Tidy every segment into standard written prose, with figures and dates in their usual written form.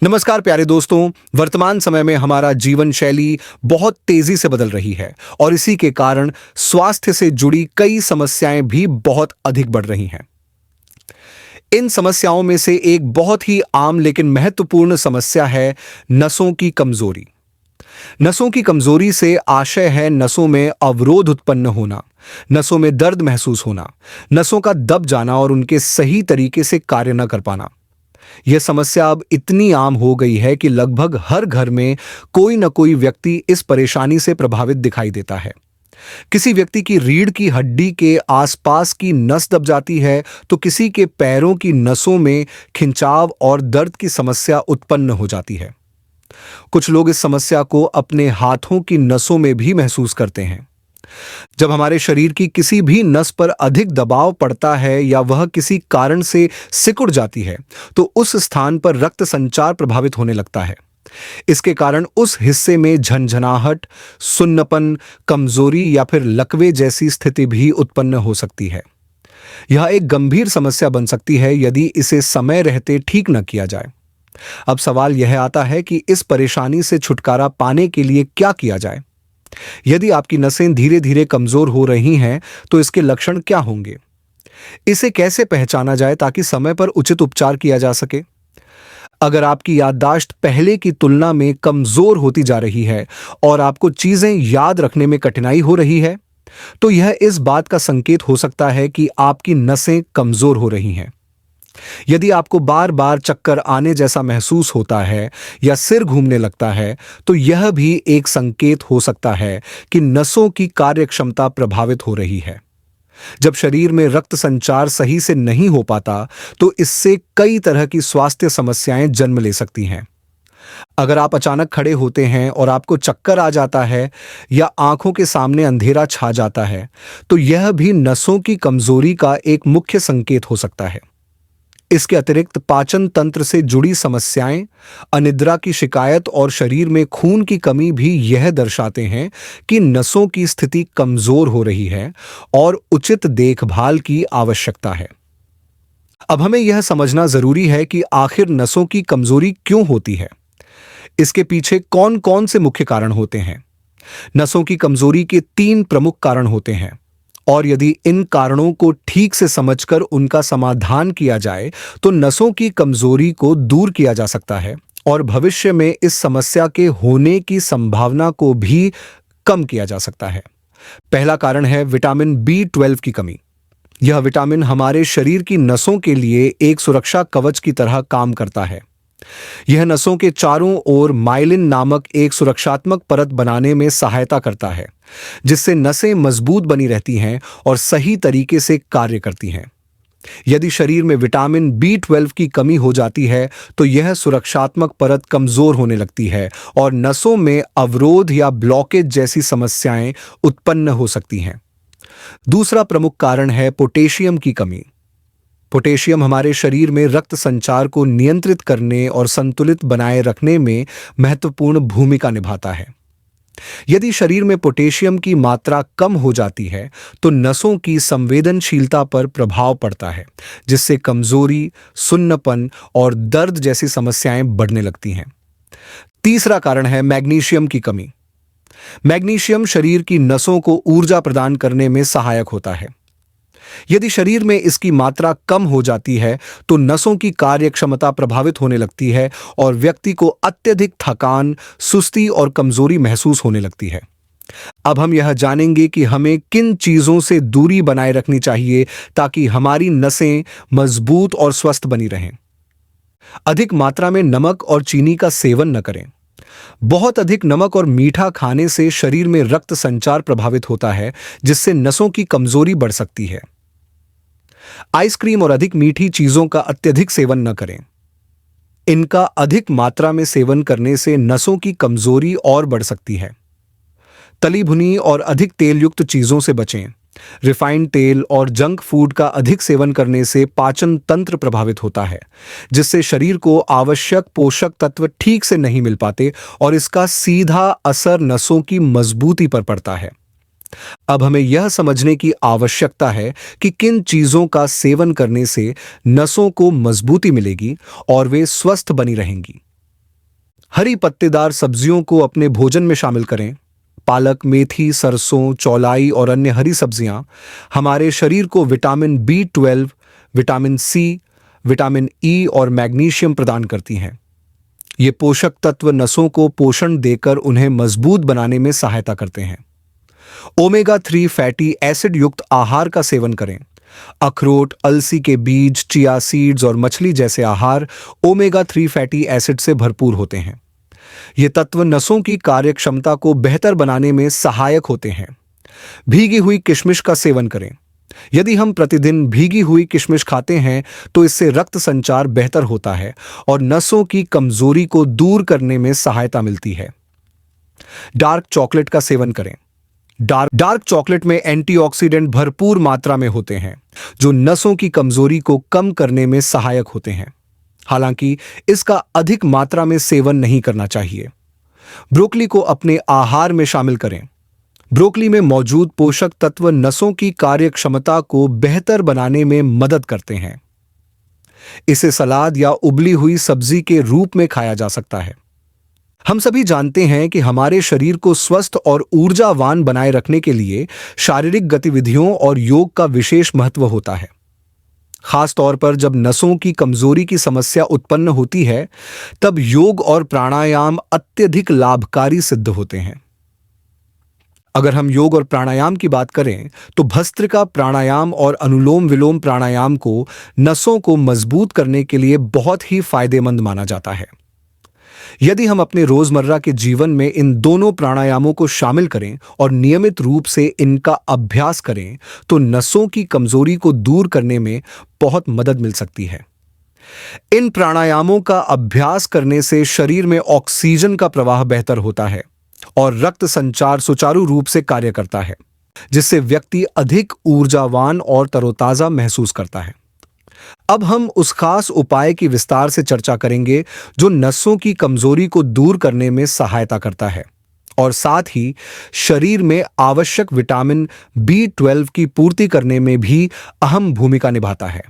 नमस्कार प्यारे दोस्तों। वर्तमान समय में हमारा जीवन शैली बहुत तेजी से बदल रही है और इसी के कारण स्वास्थ्य से जुड़ी कई समस्याएं भी बहुत अधिक बढ़ रही हैं। इन समस्याओं में से एक बहुत ही आम लेकिन महत्वपूर्ण समस्या है नसों की कमजोरी। नसों की कमजोरी से आशय है नसों में अवरोध उत्पन्न होना, नसों में दर्द महसूस होना, नसों का दब जाना और उनके सही तरीके से कार्य न कर पाना। यह समस्या अब इतनी आम हो गई है कि लगभग हर घर में कोई न कोई व्यक्ति इस परेशानी से प्रभावित दिखाई देता है। किसी व्यक्ति की रीढ़ की हड्डी के आसपास की नस दब जाती है तो किसी के पैरों की नसों में खिंचाव और दर्द की समस्या उत्पन्न हो जाती है। कुछ लोग इस समस्या को अपने हाथों की नसों में भी महसूस करते हैं। जब हमारे शरीर की किसी भी नस पर अधिक दबाव पड़ता है या वह किसी कारण से सिकुड़ जाती है तो उस स्थान पर रक्त संचार प्रभावित होने लगता है। इसके कारण उस हिस्से में झंझनाहट, सुन्नपन, कमजोरी या फिर लकवे जैसी स्थिति भी उत्पन्न हो सकती है। यह एक गंभीर समस्या बन सकती है यदि इसे समय रहते ठीक न किया जाए। अब सवाल यह आता है कि इस परेशानी से छुटकारा पाने के लिए क्या किया जाए। यदि आपकी नसें धीरे धीरे कमजोर हो रही हैं तो इसके लक्षण क्या होंगे? इसे कैसे पहचाना जाए ताकि समय पर उचित उपचार किया जा सके? अगर आपकी याददाश्त पहले की तुलना में कमजोर होती जा रही है और आपको चीजें याद रखने में कठिनाई हो रही है तो यह इस बात का संकेत हो सकता है कि आपकी नसें कमजोर हो रही हैं। यदि आपको बार बार चक्कर आने जैसा महसूस होता है या सिर घूमने लगता है तो यह भी एक संकेत हो सकता है कि नसों की कार्यक्षमता प्रभावित हो रही है। जब शरीर में रक्त संचार सही से नहीं हो पाता तो इससे कई तरह की स्वास्थ्य समस्याएं जन्म ले सकती हैं। अगर आप अचानक खड़े होते हैं और आपको चक्कर आ जाता है या आंखों के सामने अंधेरा छा जाता है तो यह भी नसों की कमजोरी का एक मुख्य संकेत हो सकता है। इसके अतिरिक्त पाचन तंत्र से जुड़ी समस्याएं, अनिद्रा की शिकायत और शरीर में खून की कमी भी यह दर्शाते हैं कि नसों की स्थिति कमजोर हो रही है और उचित देखभाल की आवश्यकता है। अब हमें यह समझना जरूरी है कि आखिर नसों की कमजोरी क्यों होती है। इसके पीछे कौन कौन से मुख्य कारण होते हैं। नसों की कमजोरी के 3 प्रमुख कारण होते हैं और यदि इन कारणों को ठीक से समझकर उनका समाधान किया जाए तो नसों की कमजोरी को दूर किया जा सकता है और भविष्य में इस समस्या के होने की संभावना को भी कम किया जा सकता है। पहला कारण है विटामिन B12 की कमी। यह विटामिन हमारे शरीर की नसों के लिए एक सुरक्षा कवच की तरह काम करता है। यह नसों के चारों ओर माइलिन नामक एक सुरक्षात्मक परत बनाने में सहायता करता है, जिससे नसें मजबूत बनी रहती हैं और सही तरीके से कार्य करती हैं। यदि शरीर में विटामिन B12 की कमी हो जाती है तो यह सुरक्षात्मक परत कमजोर होने लगती है और नसों में अवरोध या ब्लॉकेज जैसी समस्याएं उत्पन्न हो सकती हैं। दूसरा प्रमुख कारण है पोटेशियम की कमी। पोटेशियम हमारे शरीर में रक्त संचार को नियंत्रित करने और संतुलित बनाए रखने में महत्वपूर्ण भूमिका निभाता है। यदि शरीर में पोटेशियम की मात्रा कम हो जाती है तो नसों की संवेदनशीलता पर प्रभाव पड़ता है, जिससे कमजोरी, सुन्नपन और दर्द जैसी समस्याएं बढ़ने लगती हैं। तीसरा कारण है मैग्नीशियम की कमी। मैग्नीशियम शरीर की नसों को ऊर्जा प्रदान करने में सहायक होता है। यदि शरीर में इसकी मात्रा कम हो जाती है तो नसों की कार्यक्षमता प्रभावित होने लगती है और व्यक्ति को अत्यधिक थकान, सुस्ती और कमजोरी महसूस होने लगती है। अब हम यह जानेंगे कि हमें किन चीजों से दूरी बनाए रखनी चाहिए ताकि हमारी नसें मजबूत और स्वस्थ बनी रहें। अधिक मात्रा में नमक और चीनी का सेवन न करें। बहुत अधिक नमक और मीठा खाने से शरीर में रक्त संचार प्रभावित होता है, जिससे नसों की कमजोरी बढ़ सकती है। आइसक्रीम और अधिक मीठी चीजों का अत्यधिक सेवन न करें। इनका अधिक मात्रा में सेवन करने से नसों की कमजोरी और बढ़ सकती है। तली भुनी और अधिक तेल युक्त चीजों से बचें। रिफाइंड तेल और जंक फूड का अधिक सेवन करने से पाचन तंत्र प्रभावित होता है, जिससे शरीर को आवश्यक पोषक तत्व ठीक से नहीं मिल पाते और इसका सीधा असर नसों की मजबूती पर पड़ता है। अब हमें यह समझने की आवश्यकता है कि किन चीजों का सेवन करने से नसों को मजबूती मिलेगी और वे स्वस्थ बनी रहेंगी। हरी पत्तेदार सब्जियों को अपने भोजन में शामिल करें। पालक, मेथी, सरसों, चौलाई और अन्य हरी सब्जियां हमारे शरीर को vitamin B12, vitamin C, vitamin E और मैग्नीशियम प्रदान करती हैं। ये पोषक तत्व नसों को पोषण देकर उन्हें मजबूत बनाने में सहायता करते हैं। ओमेगा 3 फैटी एसिड युक्त आहार का सेवन करें। अखरोट, अलसी के बीज, चिया सीड्स और मछली जैसे आहार ओमेगा 3 फैटी एसिड से भरपूर होते हैं। ये तत्व नसों की कार्यक्षमता को बेहतर बनाने में सहायक होते हैं। भीगी हुई किशमिश का सेवन करें। यदि हम प्रतिदिन भीगी हुई किशमिश खाते हैं तो इससे रक्त संचार बेहतर होता है और नसों की कमजोरी को दूर करने में सहायता मिलती है। डार्क चॉकलेट का सेवन करें। डार्क चॉकलेट में एंटीऑक्सीडेंट भरपूर मात्रा में होते हैं जो नसों की कमजोरी को कम करने में सहायक होते हैं। हालांकि इसका अधिक मात्रा में सेवन नहीं करना चाहिए। ब्रोकली को अपने आहार में शामिल करें। ब्रोकली में मौजूद पोषक तत्व नसों की कार्यक्षमता को बेहतर बनाने में मदद करते हैं। इसे सलाद या उबली हुई सब्जी के रूप में खाया जा सकता है। हम सभी जानते हैं कि हमारे शरीर को स्वस्थ और ऊर्जावान बनाए रखने के लिए शारीरिक गतिविधियों और योग का विशेष महत्व होता है। खास तौर पर जब नसों की कमजोरी की समस्या उत्पन्न होती है, तब योग और प्राणायाम अत्यधिक लाभकारी सिद्ध होते हैं। अगर हम योग और प्राणायाम की बात करें तो भस्त्रिका प्राणायाम और अनुलोम विलोम प्राणायाम को नसों को मजबूत करने के लिए बहुत ही फायदेमंद माना जाता है। यदि हम अपने रोजमर्रा के जीवन में इन दोनों प्राणायामों को शामिल करें और नियमित रूप से इनका अभ्यास करें तो नसों की कमजोरी को दूर करने में बहुत मदद मिल सकती है। इन प्राणायामों का अभ्यास करने से शरीर में ऑक्सीजन का प्रवाह बेहतर होता है और रक्त संचार सुचारू रूप से कार्य करता है, जिससे व्यक्ति अधिक ऊर्जावान और तरोताजा महसूस करता है। अब हम उस खास उपाय की विस्तार से चर्चा करेंगे जो नसों की कमजोरी को दूर करने में सहायता करता है और साथ ही शरीर में आवश्यक विटामिन B12 की पूर्ति करने में भी अहम भूमिका निभाता है।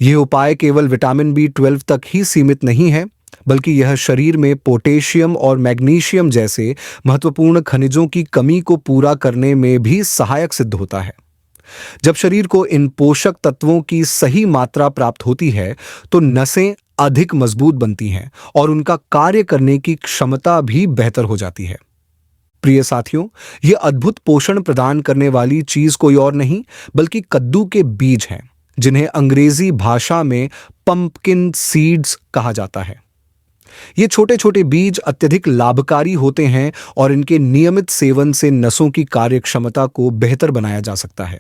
यह उपाय केवल विटामिन B12 तक ही सीमित नहीं है, बल्कि यह शरीर में पोटेशियम और मैग्नीशियम जैसे महत्वपूर्ण खनिजों की कमी को पूरा करने में भी सहायक सिद्ध होता है। जब शरीर को इन पोषक तत्वों की सही मात्रा प्राप्त होती है तो नसें अधिक मजबूत बनती हैं और उनका कार्य करने की क्षमता भी बेहतर हो जाती है। प्रिय साथियों, यह अद्भुत पोषण प्रदान करने वाली चीज कोई और नहीं बल्कि कद्दू के बीज हैं, जिन्हें अंग्रेजी भाषा में पंपकिन सीड्स कहा जाता है। ये छोटे छोटे बीज अत्यधिक लाभकारी होते हैं और इनके नियमित सेवन से नसों की कार्यक्षमता को बेहतर बनाया जा सकता है।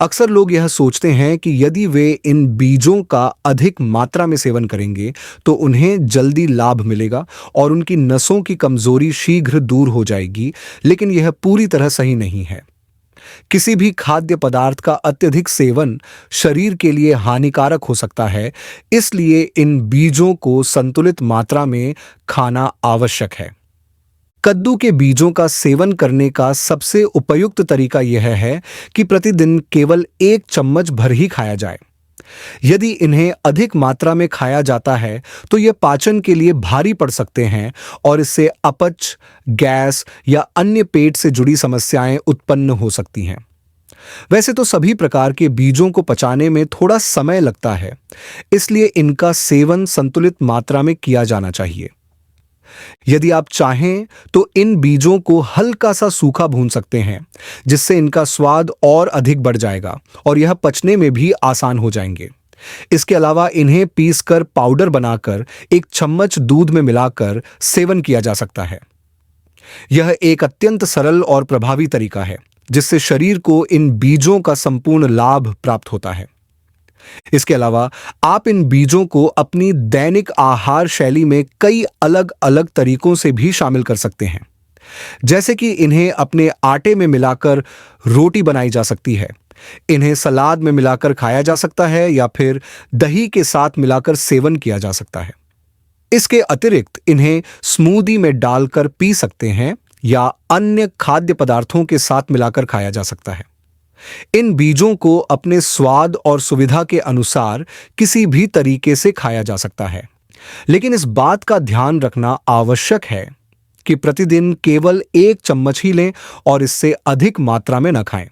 अक्सर लोग यह सोचते हैं कि यदि वे इन बीजों का अधिक मात्रा में सेवन करेंगे तो उन्हें जल्दी लाभ मिलेगा और उनकी नसों की कमजोरी शीघ्र दूर हो जाएगी, लेकिन यह पूरी तरह सही नहीं है। किसी भी खाद्य पदार्थ का अत्यधिक सेवन शरीर के लिए हानिकारक हो सकता है, इसलिए इन बीजों को संतुलित मात्रा में खाना आवश्यक है। कद्दू के बीजों का सेवन करने का सबसे उपयुक्त तरीका यह है कि प्रतिदिन केवल 1 चम्मच भर ही खाया जाए। यदि इन्हें अधिक मात्रा में खाया जाता है तो यह पाचन के लिए भारी पड़ सकते हैं और इससे अपच, गैस या अन्य पेट से जुड़ी समस्याएं उत्पन्न हो सकती हैं। वैसे तो सभी प्रकार के बीजों को पचाने में थोड़ा समय लगता है, इसलिए इनका सेवन संतुलित मात्रा में किया जाना चाहिए। यदि आप चाहें तो इन बीजों को हल्का सा सूखा भून सकते हैं, जिससे इनका स्वाद और अधिक बढ़ जाएगा और यह पचने में भी आसान हो जाएंगे। इसके अलावा इन्हें पीसकर पाउडर बनाकर 1 चम्मच दूध में मिलाकर सेवन किया जा सकता है। यह एक अत्यंत सरल और प्रभावी तरीका है जिससे शरीर को इन बीजों का संपूर्ण लाभ प्राप्त होता है। इसके अलावा आप इन बीजों को अपनी दैनिक आहार शैली में कई अलग अलग तरीकों से भी शामिल कर सकते हैं, जैसे कि इन्हें अपने आटे में मिलाकर रोटी बनाई जा सकती है, इन्हें सलाद में मिलाकर खाया जा सकता है या फिर दही के साथ मिलाकर सेवन किया जा सकता है। इसके अतिरिक्त इन्हें स्मूदी में डालकर पी सकते हैं या अन्य खाद्य पदार्थों के साथ मिलाकर खाया जा सकता है। इन बीजों को अपने स्वाद और सुविधा के अनुसार किसी भी तरीके से खाया जा सकता है। लेकिन इस बात का ध्यान रखना आवश्यक है कि प्रतिदिन केवल 1 चम्मच ही लें और इससे अधिक मात्रा में न खाएं।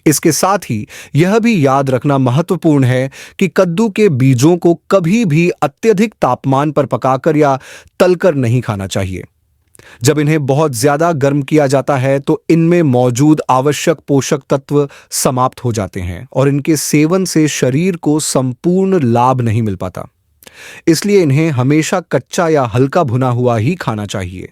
इसके साथ ही यह भी याद रखना महत्वपूर्ण है कि कद्दू के बीजों को कभी भी अत्यधिक तापमान पर पकाकर या तलकर नहीं खाना चाहिए। जब इन्हें बहुत ज्यादा गर्म किया जाता है तो इनमें मौजूद आवश्यक पोषक तत्व समाप्त हो जाते हैं और इनके सेवन से शरीर को संपूर्ण लाभ नहीं मिल पाता। इसलिए इन्हें हमेशा कच्चा या हल्का भुना हुआ ही खाना चाहिए।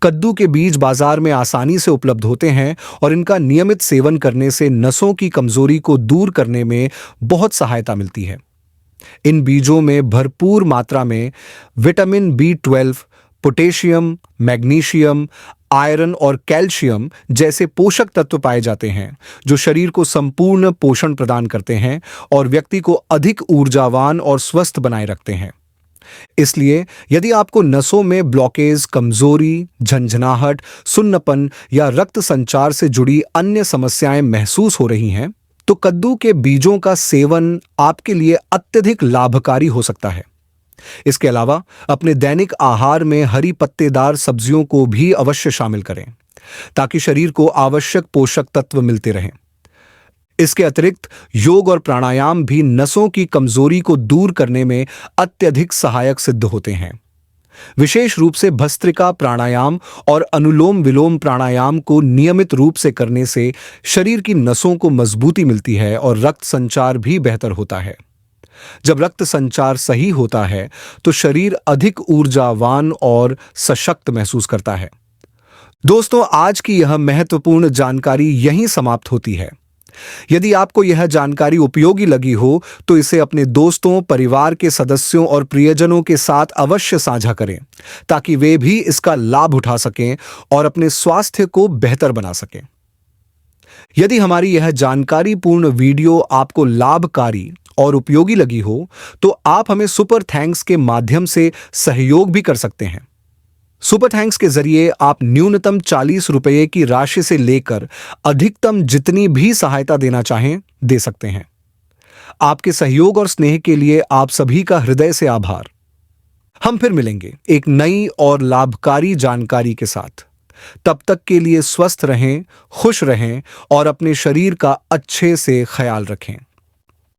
कद्दू के बीज बाजार में आसानी से उपलब्ध होते हैं और इनका नियमित सेवन करने से नसों की कमजोरी को दूर करने में बहुत सहायता मिलती है। इन बीजों में भरपूर मात्रा में vitamin B12, potassium, magnesium, iron और कैल्शियम जैसे पोषक तत्व पाए जाते हैं, जो शरीर को संपूर्ण पोषण प्रदान करते हैं और व्यक्ति को अधिक ऊर्जावान और स्वस्थ बनाए रखते हैं। इसलिए यदि आपको नसों में ब्लॉकेज, कमजोरी, झंझनाहट, सुन्नपन या रक्त संचार से जुड़ी अन्य समस्याएं महसूस हो रही हैं, तो कद्दू के बीजों का सेवन आपके लिए अत्यधिक लाभकारी हो सकता है। इसके अलावा अपने दैनिक आहार में हरी पत्तेदार सब्जियों को भी अवश्य शामिल करें, ताकि शरीर को आवश्यक पोषक तत्व मिलते रहें। इसके अतिरिक्त योग और प्राणायाम भी नसों की कमजोरी को दूर करने में अत्यधिक सहायक सिद्ध होते हैं। विशेष रूप से भस्त्रिका प्राणायाम और अनुलोम विलोम प्राणायाम को नियमित रूप से करने से शरीर की नसों को मजबूती मिलती है और रक्त संचार भी बेहतर होता है। जब रक्त संचार सही होता है तो शरीर अधिक ऊर्जावान और सशक्त महसूस करता है। दोस्तों, आज की यह महत्वपूर्ण जानकारी यहीं समाप्त होती है। यदि आपको यह जानकारी उपयोगी लगी हो तो इसे अपने दोस्तों, परिवार के सदस्यों और प्रियजनों के साथ अवश्य साझा करें, ताकि वे भी इसका लाभ उठा सकें और अपने स्वास्थ्य को बेहतर बना सकें। यदि हमारी यह जानकारी पूर्ण वीडियो आपको लाभकारी और उपयोगी लगी हो तो आप हमें सुपर थैंक्स के माध्यम से सहयोग भी कर सकते हैं। सुपर थैंक्स के जरिए आप न्यूनतम 40 रुपये की राशि से लेकर अधिकतम जितनी भी सहायता देना चाहें दे सकते हैं। आपके सहयोग और स्नेह के लिए आप सभी का हृदय से आभार। हम फिर मिलेंगे एक नई और लाभकारी जानकारी के साथ। तब तक के लिए स्वस्थ रहें, खुश रहें और अपने शरीर का अच्छे से ख्याल रखें।